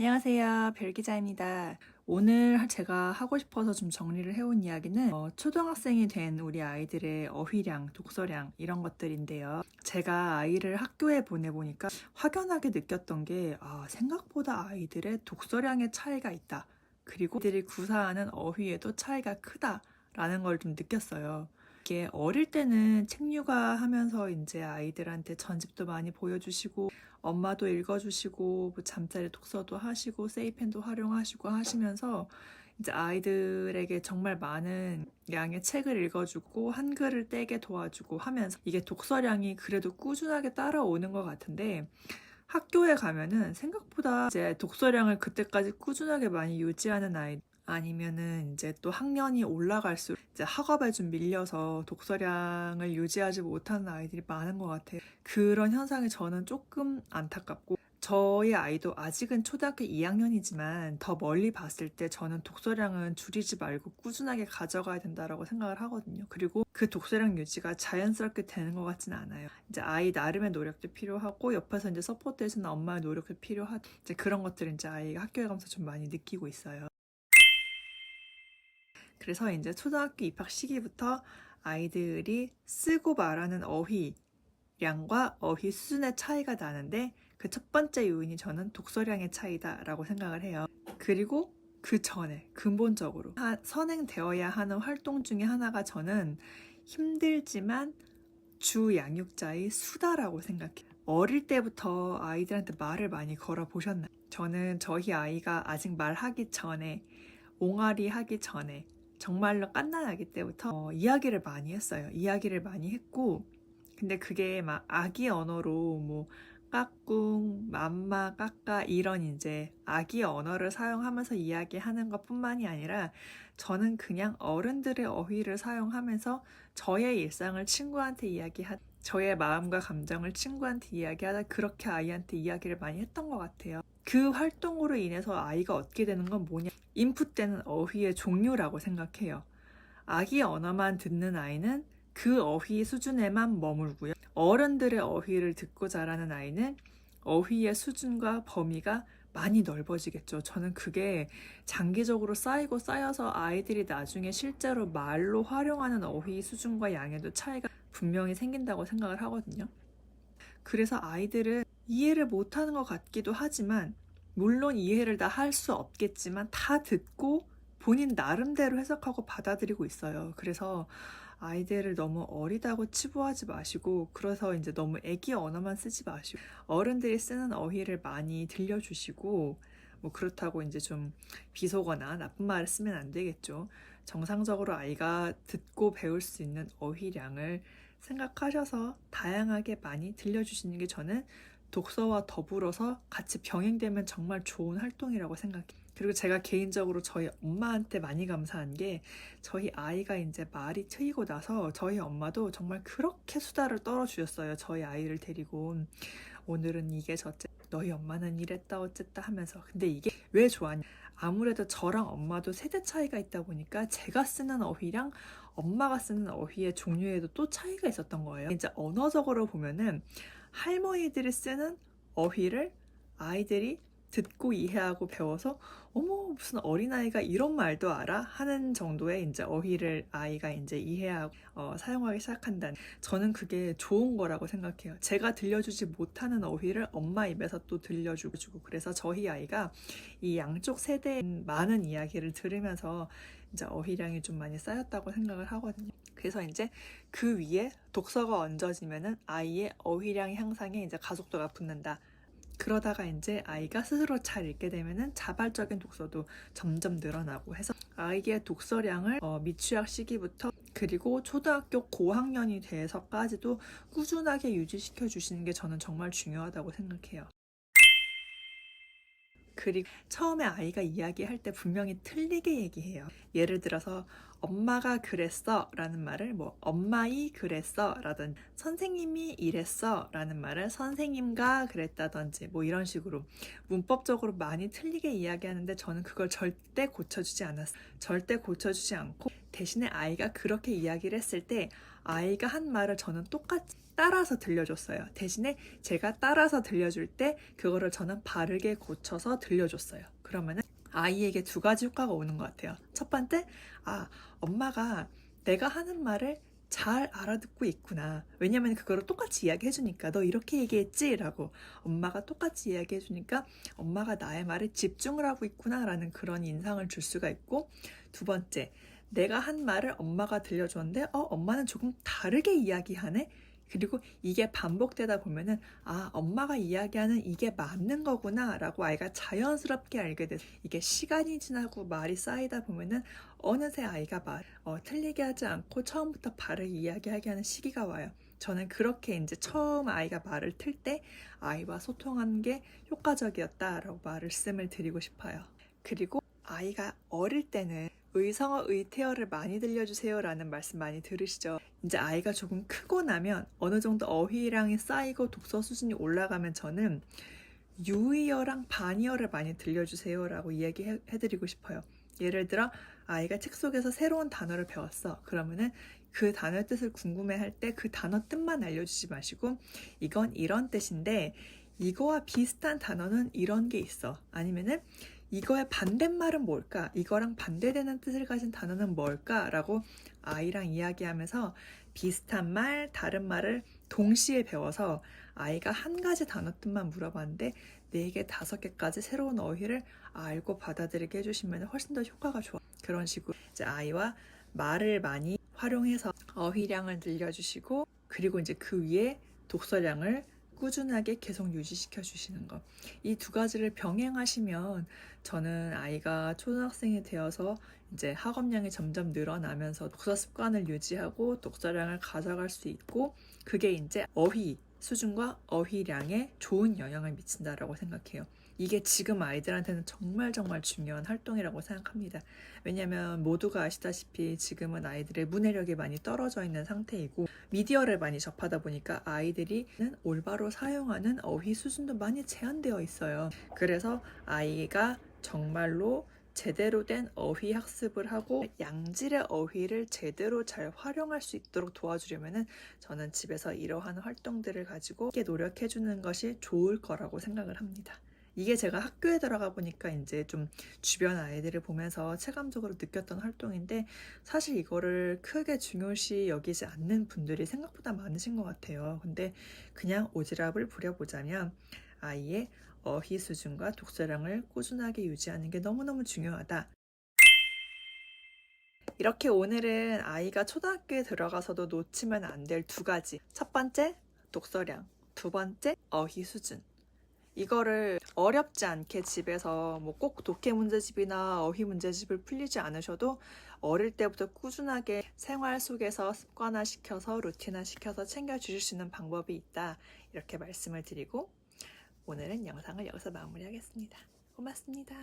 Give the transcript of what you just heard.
안녕하세요. 별기자입니다. 오늘 제가 하고 싶어서 좀 정리를 해온 이야기는 초등학생이 된 우리 아이들의 어휘량, 독서량 이런 것들인데요. 제가 아이를 학교에 보내보니까 확연하게 느꼈던 게 생각보다 아이들의 독서량의 차이가 있다. 그리고 아이들이 구사하는 어휘에도 차이가 크다라는 걸 좀 느꼈어요. 이게 어릴 때는 책 육아하면서 이제 아이들한테 전집도 많이 보여주시고 엄마도 읽어주시고 뭐 잠자리 독서도 하시고 세이펜도 활용하시고 하시면서 이제 아이들에게 정말 많은 양의 책을 읽어주고 한글을 떼게 도와주고 하면서 이게 독서량이 그래도 꾸준하게 따라오는 것 같은데 학교에 가면은 생각보다 이제 독서량을 그때까지 꾸준하게 많이 유지하는 아이 아니면은 이제 또 학년이 올라갈수록 이제 학업에 좀 밀려서 독서량을 유지하지 못하는 아이들이 많은 것 같아요. 그런 현상이 저는 조금 안타깝고 저희 아이도 아직은 초등학교 2학년이지만 더 멀리 봤을 때 저는 독서량은 줄이지 말고 꾸준하게 가져가야 된다라고 생각을 하거든요. 그리고 그 독서량 유지가 자연스럽게 되는 것 같지는 않아요. 이제 아이 나름의 노력도 필요하고 옆에서 이제 서포트해주는 엄마의 노력도 필요하고 이제 그런 것들을 이제 아이가 학교에 가면서 좀 많이 느끼고 있어요. 그래서 이제 초등학교 입학 시기부터 아이들이 쓰고 말하는 어휘량과 어휘 수준의 차이가 나는데 그 첫 번째 요인이 저는 독서량의 차이다라고 생각을 해요. 그리고 그 전에 근본적으로 선행되어야 하는 활동 중에 하나가 저는 힘들지만 주 양육자의 수다라고 생각해요. 어릴 때부터 아이들한테 말을 많이 걸어보셨나요? 저는 저희 아이가 아직 말하기 전에 옹알이 하기 전에 정말로 갓난아기 때부터 이야기를 많이 했어요. 이야기를 많이 했고 근데 그게 막 아기 언어로 뭐 까꿍, 맘마, 까까 이런 이제 아기 언어를 사용하면서 이야기하는 것뿐만이 아니라 저는 그냥 어른들의 어휘를 사용하면서 저의 일상을 친구한테 저의 마음과 감정을 친구한테 이야기하다 그렇게 아이한테 이야기를 많이 했던 것 같아요. 그 활동으로 인해서 아이가 얻게 되는 건 뭐냐? 인풋되는 어휘의 종류라고 생각해요. 아기 언어만 듣는 아이는 그 어휘 수준에만 머물고요. 어른들의 어휘를 듣고 자라는 아이는 어휘의 수준과 범위가 많이 넓어지겠죠. 저는 그게 장기적으로 쌓이고 쌓여서 아이들이 나중에 실제로 말로 활용하는 어휘 수준과 양에도 차이가 분명히 생긴다고 생각을 하거든요. 그래서 아이들은 이해를 못하는 것 같기도 하지만 물론 이해를 다 할 수 없겠지만 다 듣고 본인 나름대로 해석하고 받아들이고 있어요. 그래서 아이들을 너무 어리다고 치부하지 마시고 그래서 이제 너무 애기 언어만 쓰지 마시고 어른들이 쓰는 어휘를 많이 들려주시고 뭐 그렇다고 이제 좀 비속어나 나쁜 말을 쓰면 안 되겠죠. 정상적으로 아이가 듣고 배울 수 있는 어휘량을 생각하셔서 다양하게 많이 들려주시는 게 저는 독서와 더불어서 같이 병행되면 정말 좋은 활동이라고 생각해요. 그리고 제가 개인적으로 저희 엄마한테 많이 감사한 게 저희 아이가 이제 말이 트이고 나서 저희 엄마도 정말 그렇게 수다를 떨어주셨어요. 저희 아이를 데리고 오늘은 이게 저째 너희 엄마는 이랬다 어쨌다 하면서 근데 이게 왜 좋아하냐 아무래도 저랑 엄마도 세대 차이가 있다 보니까 제가 쓰는 어휘랑 엄마가 쓰는 어휘의 종류에도 또 차이가 있었던 거예요. 이제 언어적으로 보면은 할머니들이 쓰는 어휘를 아이들이 듣고 이해하고 배워서 어머 무슨 어린아이가 이런 말도 알아? 하는 정도의 이제 어휘를 아이가 이제 이해하고 사용하기 시작한다는 저는 그게 좋은 거라고 생각해요. 제가 들려주지 못하는 어휘를 엄마 입에서 또 들려주고 그래서 저희 아이가 이 양쪽 세대의 많은 이야기를 들으면서 이제 어휘량이 좀 많이 쌓였다고 생각을 하거든요. 그래서 이제 그 위에 독서가 얹어지면은 아이의 어휘량 향상에 이제 가속도가 붙는다. 그러다가 이제 아이가 스스로 잘 읽게 되면은 자발적인 독서도 점점 늘어나고 해서 아이의 독서량을 미취학 시기부터 그리고 초등학교 고학년이 돼서까지도 꾸준하게 유지시켜 주시는 게 저는 정말 중요하다고 생각해요. 그리고 처음에 아이가 이야기할 때 분명히 틀리게 얘기해요. 예를 들어서 엄마가 그랬어 라는 말을 뭐 엄마이 그랬어 라든지 선생님이 이랬어 라는 말을 선생님가 그랬다든지 뭐 이런 식으로 문법적으로 많이 틀리게 이야기하는데 저는 그걸 절대 고쳐주지 않았어요. 절대 고쳐주지 않고 대신에 아이가 그렇게 이야기를 했을 때 아이가 한 말을 저는 똑같이 따라서 들려줬어요. 대신에 제가 따라서 들려줄 때 그거를 저는 바르게 고쳐서 들려줬어요. 그러면은 아이에게 두 가지 효과가 오는 것 같아요. 첫 번째, 엄마가 내가 하는 말을 잘 알아듣고 있구나. 왜냐면 그거를 똑같이 이야기해주니까 너 이렇게 얘기했지? 라고 엄마가 똑같이 이야기해주니까 엄마가 나의 말에 집중을 하고 있구나 라는 그런 인상을 줄 수가 있고, 두 번째, 내가 한 말을 엄마가 들려줬는데 엄마는 조금 다르게 이야기하네? 그리고 이게 반복되다 보면은 엄마가 이야기하는 이게 맞는 거구나 라고 아이가 자연스럽게 알게 돼서, 이게 시간이 지나고 말이 쌓이다 보면은 어느새 아이가 틀리게 하지 않고 처음부터 바르게 이야기하게 하는 시기가 와요. 저는 그렇게 이제 처음 아이가 말을 틀 때 아이와 소통하는 게 효과적이었다라고 말씀을 드리고 싶어요. 그리고 아이가 어릴 때는 의성어, 의태어를 많이 들려주세요 라는 말씀 많이 들으시죠? 이제 아이가 조금 크고 나면 어느 정도 어휘량이 쌓이고 독서 수준이 올라가면 저는 유의어랑 반의어를 많이 들려주세요 라고 이야기해드리고 싶어요. 예를 들어 아이가 책 속에서 새로운 단어를 배웠어. 그러면은 그 단어의 뜻을 궁금해할 때 그 단어 뜻만 알려주지 마시고, 이건 이런 뜻인데 이거와 비슷한 단어는 이런 게 있어. 아니면은 이거의 반대말은 뭘까? 이거랑 반대되는 뜻을 가진 단어는 뭘까? 라고 아이랑 이야기하면서 비슷한 말, 다른 말을 동시에 배워서 아이가 한 가지 단어 뜻만 물어봤는데 4개, 5개까지 새로운 어휘를 알고 받아들이게 해주시면 훨씬 더 효과가 좋아. 그런 식으로 이제 아이와 말을 많이 활용해서 어휘량을 늘려주시고, 그리고 이제 그 위에 독서량을 꾸준하게 계속 유지시켜 주시는 것. 이 두 가지를 병행하시면 저는 아이가 초등학생이 되어서 이제 학업량이 점점 늘어나면서 독서 습관을 유지하고 독서량을 가져갈 수 있고, 그게 이제 어휘 수준과 어휘량에 좋은 영향을 미친다라고 생각해요. 이게 지금 아이들한테는 정말 중요한 활동이라고 생각합니다. 왜냐하면 모두가 아시다시피 지금은 아이들의 문해력이 많이 떨어져 있는 상태이고 미디어를 많이 접하다 보니까 아이들이 올바로 사용하는 어휘 수준도 많이 제한되어 있어요. 그래서 아이가 정말로 제대로 된 어휘 학습을 하고 양질의 어휘를 제대로 잘 활용할 수 있도록 도와주려면 저는 집에서 이러한 활동들을 가지고 노력해주는 것이 좋을 거라고 생각을 합니다. 이게 제가 학교에 들어가 보니까 이제 좀 주변 아이들을 보면서 체감적으로 느꼈던 활동인데, 사실 이거를 크게 중요시 여기지 않는 분들이 생각보다 많으신 것 같아요. 근데 그냥 오지랖을 부려보자면 아이의 어휘 수준과 독서량을 꾸준하게 유지하는 게 너무너무 중요하다. 이렇게 오늘은 아이가 초등학교에 들어가서도 놓치면 안 될 두 가지. 첫 번째, 독서량. 두 번째, 어휘 수준. 이거를 어렵지 않게 집에서 꼭 독해 문제집이나 어휘 문제집을 풀리지 않으셔도 어릴 때부터 꾸준하게 생활 속에서 습관화시켜서 루틴화시켜서 챙겨주실 수 있는 방법이 있다. 이렇게 말씀을 드리고 오늘은 영상을 여기서 마무리하겠습니다. 고맙습니다.